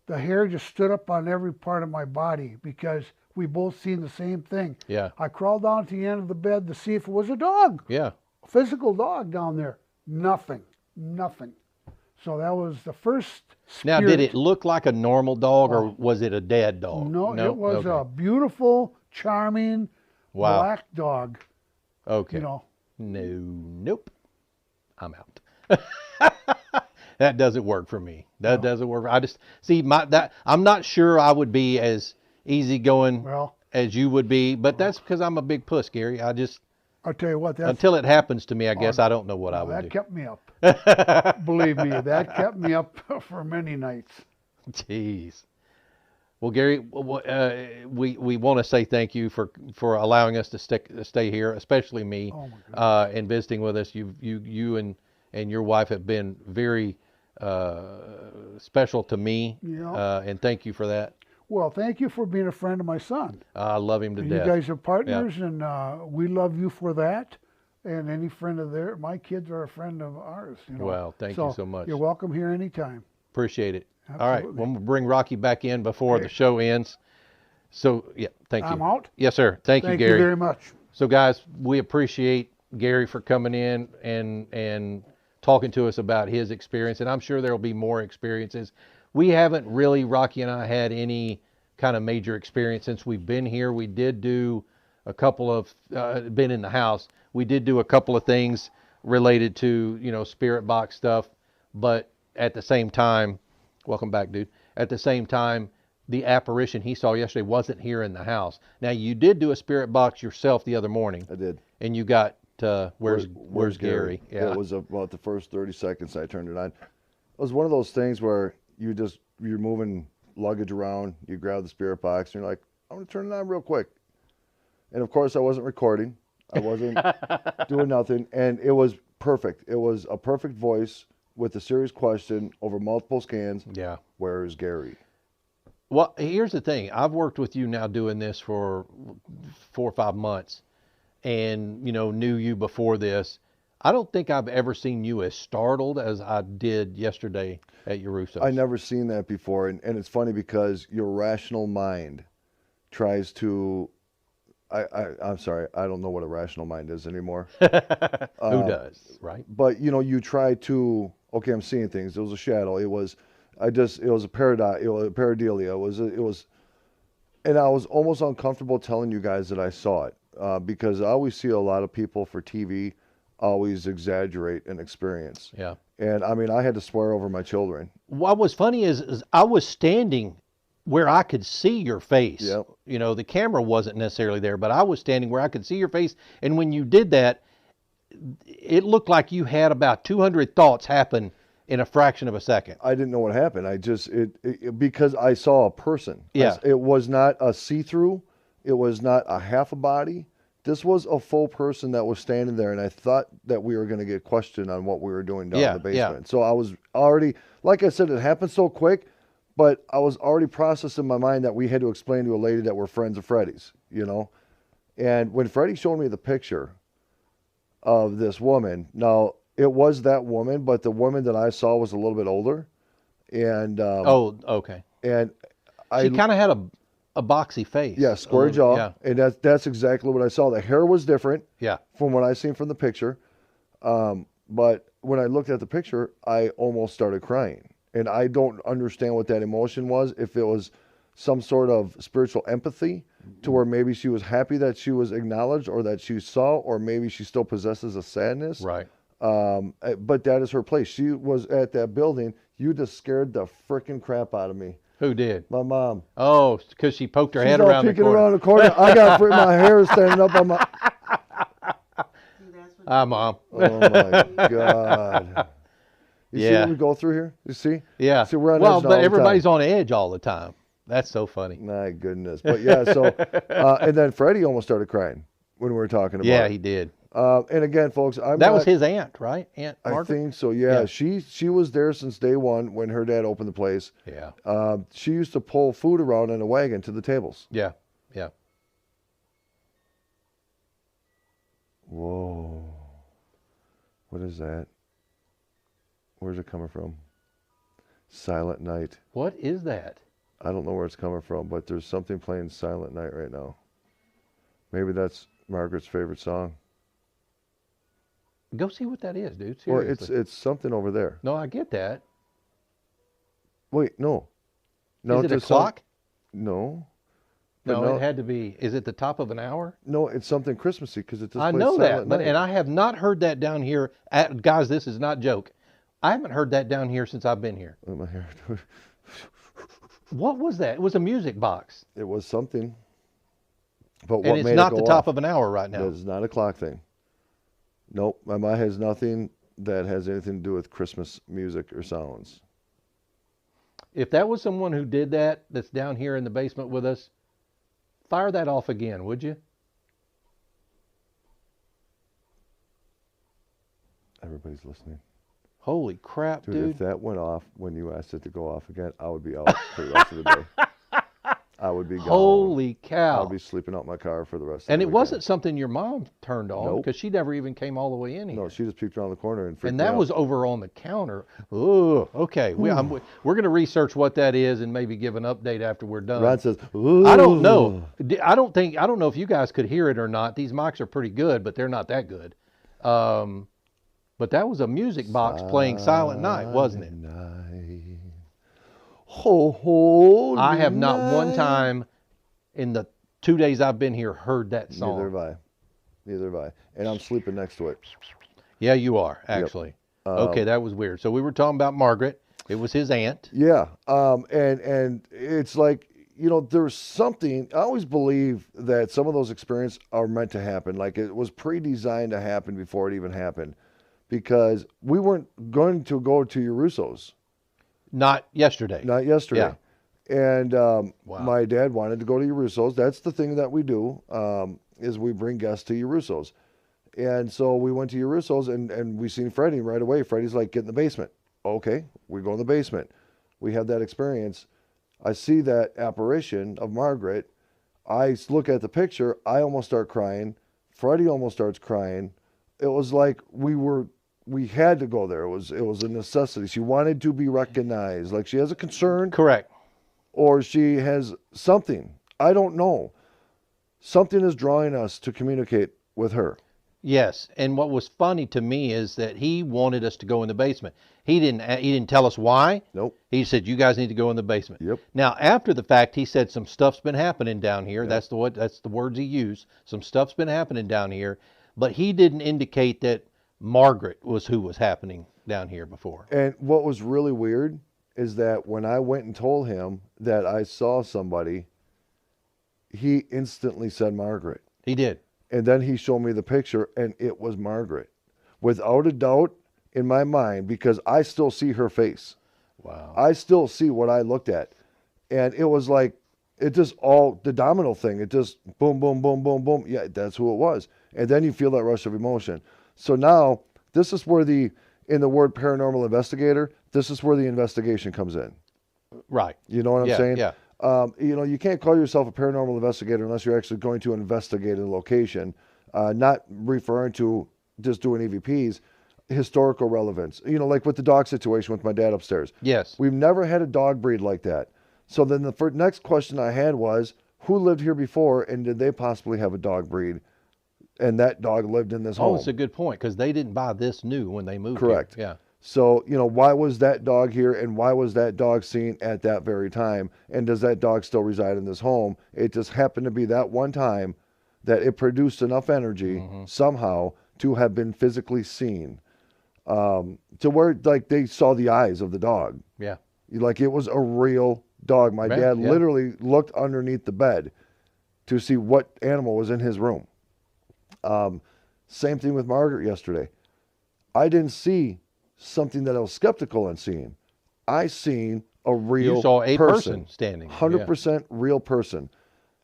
The hair just stood up on every part of my body because we both seen the same thing. Yeah. I crawled down to the end of the bed to see if it was a dog, Yeah. a physical dog down there. Nothing. So that was the first spirit. Now, did it look like a normal dog or was it a dead dog? No, it was Okay. a beautiful, charming Wow. black dog. Okay. You know, Nope. I'm out. That doesn't work for me. That doesn't work. I just see I'm not sure I would be as easygoing well, as you would be, but that's because I'm a big puss, Gary. I'll tell you what, Until it happens to me, I guess I don't know what I would that do. kept me up. Believe me, that kept me up for many nights. Jeez. Well, Gary, we want to say thank you for allowing us to stay here, especially me, Oh, my goodness. and visiting with us. You and your wife have been very special to me, Yeah. and thank you for that. Well, thank you for being a friend of my son. I love him to You death. guys are partners, and we love you for that. And any friend of theirs, my kids are a friend of ours. You know? Well, thank you so much. You're welcome here anytime. Appreciate it. All right, Absolutely. we'll bring Rocky back in before the Okay. show ends. So, yeah, thank you. I'm out? Yes, sir. Thank you, Thank Gary. you very much. So, guys, we appreciate Gary for coming in and talking to us about his experience, and I'm sure there will be more experiences. We haven't really, Rocky and I, had any kind of major experience since we've been here. We did do a couple of, been in the house. We did do a couple of things related to, spirit box stuff, but at the same time, welcome back, dude. At the same time, the apparition he saw yesterday wasn't here in the house. Now, you did do a spirit box yourself the other morning, I did. and you got, where's Gary? Yeah, it was about the first 30 seconds I turned it on. It was one of those things where you're moving luggage around, you grab the spirit box, and you're like, I'm going to turn it on real quick. And of course, I wasn't recording. I wasn't doing nothing, and it was perfect. It was a perfect voice with a serious question over multiple scans. Yeah. Where's Gary? Well, here's the thing. I've worked with you now doing this for 4 or 5 months, and knew you before this. I don't think I've ever seen you as startled as I did yesterday at your Russo's. I never seen that before, and it's funny because your rational mind tries to. I'm sorry, I don't know what a rational mind is anymore. Who does, right? But you try to. Okay, I'm seeing things. It was a shadow. It was a paradox. It was a pareidolia. It was, and I was almost uncomfortable telling you guys that I saw it because I always see a lot of people for TV always exaggerate an experience. Yeah. And I mean, I had to swear over my children. What was funny is I was standing where I could see your face. Yep. The camera wasn't necessarily there, but I was standing where I could see your face. And when you did that, it looked like you had about 200 thoughts happen in a fraction of a second. I didn't know what happened. I just because I saw a person. Yeah. It was not a see-through. It was not a half a body. This was a full person that was standing there, and I thought that we were going to get questioned on what we were doing down in the basement. Yeah. So I was already, like I said, it happened so quick, but I was already processing in my mind that we had to explain to a lady that we're friends of Freddie's, And when Freddie showed me the picture of this woman, now it was that woman, but the woman that I saw was a little bit older, and Oh, okay. and She kind of had a boxy face. yeah, square jaw, Yeah. and that's exactly what I saw. The hair was different. Yeah. From what I seen from the picture. But when I looked at the picture, I almost started crying. And I don't understand what that emotion was, if it was some sort of spiritual empathy to where maybe she was happy that she was acknowledged or that she saw, or maybe she still possesses a sadness. Right. But that is her place. She was at that building. You just scared the freaking crap out of me. Who did? My mom. Oh, because she poked her She's head all around the peeking corner. around the corner. I got my hair standing up on my... Hi, Mom. Oh, my God. You see Yeah. what we go through here? You see? Yeah. See, we're on Well, edge all but the everybody's time. on edge all the time. That's so funny. My goodness. But yeah, so, and then Freddie almost started crying when we were talking about Yeah, it. he did. And again, folks, That was his aunt, right? Aunt I Margaret? think so, yeah. Yeah. She was there since day one when her dad opened the place. Yeah. She used to pull food around in a wagon to the tables. Yeah. Yeah. Whoa. What is that? Where's it coming from? Silent Night. What is that? I don't know where it's coming from, but there's something playing Silent Night right now. Maybe that's Margaret's favorite song. Go see what that is, dude. Well, Seriously. it's something over there. No, I get that. Wait, no. Is it a there's clock? No. But No, it had to be. Is it the top of an hour? No, it's something Christmassy because it just I plays know Silent that, but Night. and I have not heard that down here. Guys, this is not joke. I haven't heard that down here since I've been here. Oh, my hair. What was that? It was a music box, It was something. But what and it's made not it the go top off? of an hour right now. It's not a clock thing. Nope, my mind has nothing that has anything to do with Christmas music or sounds. If that was someone who did that, that's down here in the basement with us, fire that off again, would you? Everybody's listening. Holy crap, Dude, dude. if that went off when you asked it to go off again, I would be out for the rest of the day. I would be gone. Holy cow. I'll be sleeping out my car for the rest of And the it weekend. wasn't something your mom turned on, Nope. because she never even came all the way in here. No, she just peeked around the corner and freaked And me that out. was over on the counter. Oh, okay. We're going to research what that is and maybe give an update after we're done. Ron says, I don't know. I don't know if you guys could hear it or not. These mics are pretty good, but they're not that good. But that was a music box playing Silent Night, wasn't it? Night. Holy I have not one night. time in the 2 days I've been here heard that song. Neither have I. And I'm sleeping next to it. Yeah, you are, actually. Okay, that was weird. So we were talking about Margaret. It was his aunt. Yeah. And it's like, there's something, I always believe that some of those experiences are meant to happen. Like it was pre-designed to happen before it even happened. Because we weren't going to go to your Russo's. Not yesterday. Not yesterday. Yeah. And my dad wanted to go to your Russo's. That's the thing that we do. is we bring guests to Urusso's. And so we went to Urusso's and we seen Freddie right away. Freddie's like, get in the basement. Okay, we go in the basement. We have that experience. I see that apparition of Margaret. I look at the picture. I almost start crying. Freddie almost starts crying. It was like we had to go there. It was a necessity. She wanted to be recognized. Like she has a concern. Correct. Or she has something. I don't know. Something is drawing us to communicate with her. Yes, and what was funny to me is that he wanted us to go in the basement. He didn't tell us why. Nope. He said, "You guys need to go in the basement." Yep. Now, after the fact, he said some stuff's been happening down here. Yep. That's the words he used. Some stuff's been happening down here, but he didn't indicate that Margaret was who was happening down here before. And what was really weird is that when I went and told him that I saw somebody, he instantly said Margaret. He did. And then he showed me the picture, and it was Margaret. Without a doubt in my mind, because I still see her face. Wow. I still see what I looked at. And it was like, it just all, the domino thing, it just boom, boom, boom, boom, boom. Yeah, that's who it was. And then you feel that rush of emotion. So now, this is where in the word paranormal investigator, this is where the investigation comes in. Right. You know what I'm saying? Yeah. You can't call yourself a paranormal investigator unless you're actually going to investigate a location, not referring to just doing EVPs, historical relevance. Like with the dog situation with my dad upstairs. Yes. We've never had a dog breed like that. So then the next question I had was, who lived here before and did they possibly have a dog breed? And that dog lived in this home. Oh, it's a good point because they didn't buy this new when they moved Correct. here. Yeah. So, why was that dog here and why was that dog seen at that very time? And does that dog still reside in this home? It just happened to be that one time that it produced enough energy somehow to have been physically seen, to where like they saw the eyes of the dog. Yeah. Like it was a real dog. My dad literally looked underneath the bed to see what animal was in his room. Same thing with Margaret yesterday. I didn't see something that I was skeptical on seeing. I seen a real person. You saw a person standing. 100% real person.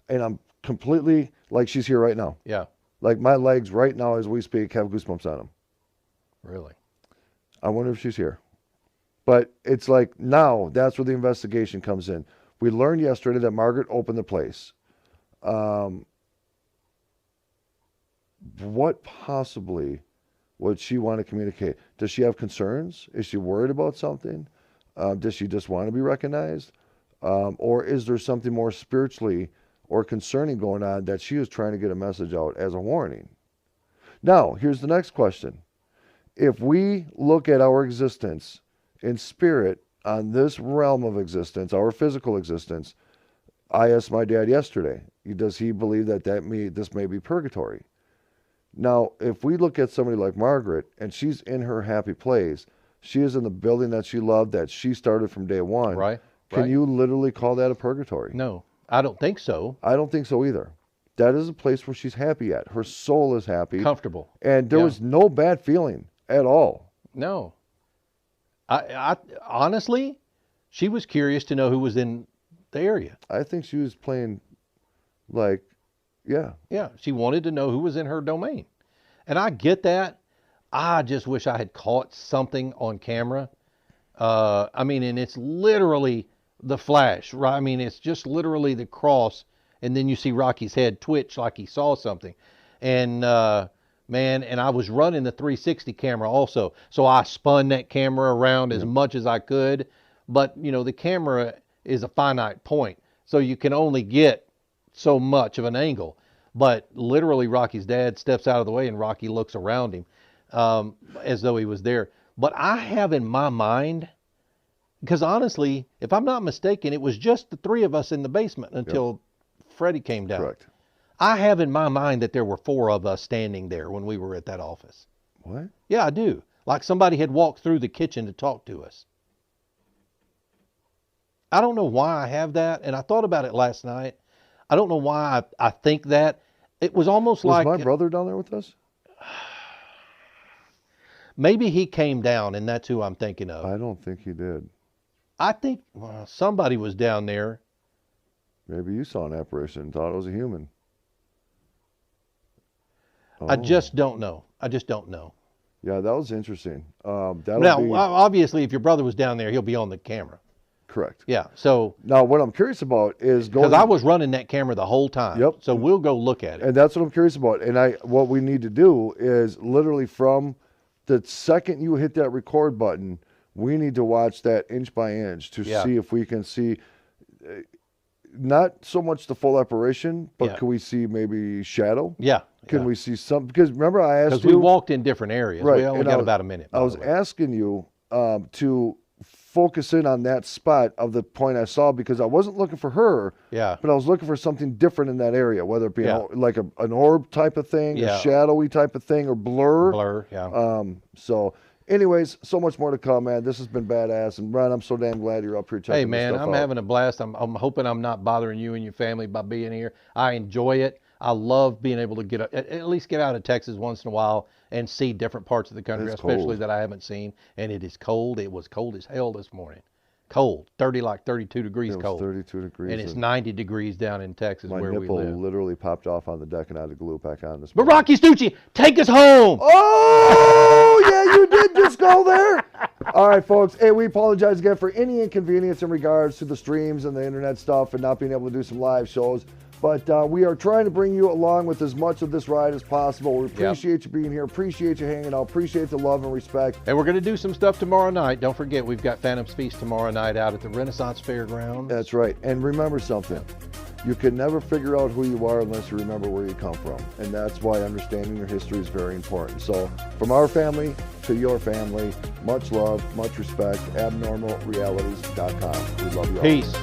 And I'm completely, like she's here right now. Yeah. Like my legs right now as we speak have goosebumps on them. Really? I wonder if she's here. But it's like now that's where the investigation comes in. We learned yesterday that Margaret opened the place. What possibly would she want to communicate? Does she have concerns? Is she worried about something? Does she just want to be recognized? Or is there something more spiritually or concerning going on that she is trying to get a message out as a warning? Now, here's the next question. If we look at our existence in spirit on this realm of existence, our physical existence, I asked my dad yesterday, does he believe that this may be purgatory? Now, if we look at somebody like Margaret, and she's in her happy place, she is in the building that she loved, that she started from day one. Right. Can you literally call that a purgatory? No, I don't think so. I don't think so either. That is a place where she's happy at. Her soul is happy. Comfortable. And there was no bad feeling at all. No. I honestly, she was curious to know who was in the area. I think she was playing like, yeah. Yeah, she wanted to know who was in her domain. And I get that. I just wish I had caught something on camera. And it's literally the flash, right? I mean, it's just literally the cross, and then you see Rocky's head twitch like he saw something. And, and I was running the 360 camera also. So I spun that camera around as much as I could. But, the camera is a finite point. So you can only get so much of an angle. But literally Rocky's dad steps out of the way and Rocky looks around him as though he was there. But I have in my mind, because honestly, if I'm not mistaken, it was just the three of us in the basement until Freddie came down. Correct. I have in my mind that there were four of us standing there when we were at that office. What? Yeah, I do. Like somebody had walked through the kitchen to talk to us. I don't know why I have that, and I thought about it last night. I don't know why I think that. It was almost Was like... my brother down there with us? Maybe he came down, and that's who I'm thinking of. I don't think he did. I think somebody was down there. Maybe you saw an apparition and thought it was a human. I just don't know. I just don't know. Yeah, that was interesting. That'll Now, be obviously, if your brother was down there, he'll be on the camera. correct. Yeah. So, Now, what I'm curious about is going. because I was running that camera the whole time. Yep. So we'll go look at it. And that's what I'm curious about. And what we need to do is literally from the second you hit that record button, we need to watch that inch by inch to see if we can see not so much the full apparition, but can we see maybe shadow? Yeah. Can we see some? Because remember I asked you. Because we walked in different areas. Right, We only and got about a minute. I was asking you to focus in on that spot of the point I saw, because I wasn't looking for her, but I was looking for something different in that area, whether it be like an orb type of thing, a shadowy type of thing, or blur. So anyways, so much more to come, man. This has been badass. And Ron, I'm so damn glad you're up here checking Hey, man, this stuff I'm out. having a blast. I'm hoping I'm not bothering you and your family by being here. I enjoy it. I love being able to at least get out of Texas once in a while and see different parts of the country, especially cold. that I haven't seen. And it is cold. It was cold as hell this morning. Cold, 32 degrees It was cold. 32 degrees. And it's 90 degrees down in Texas my where we nipple live. literally popped off on the deck, and I had to glue it back on this But morning. Rocci Stucci, take us home. Oh, yeah, you did just go there. All right, folks. Hey, we apologize again for any inconvenience in regards to the streams and the internet stuff and not being able to do some live shows. But we are trying to bring you along with as much of this ride as possible. We appreciate you being here. Appreciate you hanging out. Appreciate the love and respect. And we're going to do some stuff tomorrow night. Don't forget, we've got Phantom's Feast tomorrow night out at the Renaissance Fairgrounds. That's right. And remember something. You can never figure out who you are unless you remember where you come from. And that's why understanding your history is very important. So from our family to your family, much love, much respect. AbnormalRealities.com. We love you all. Peace.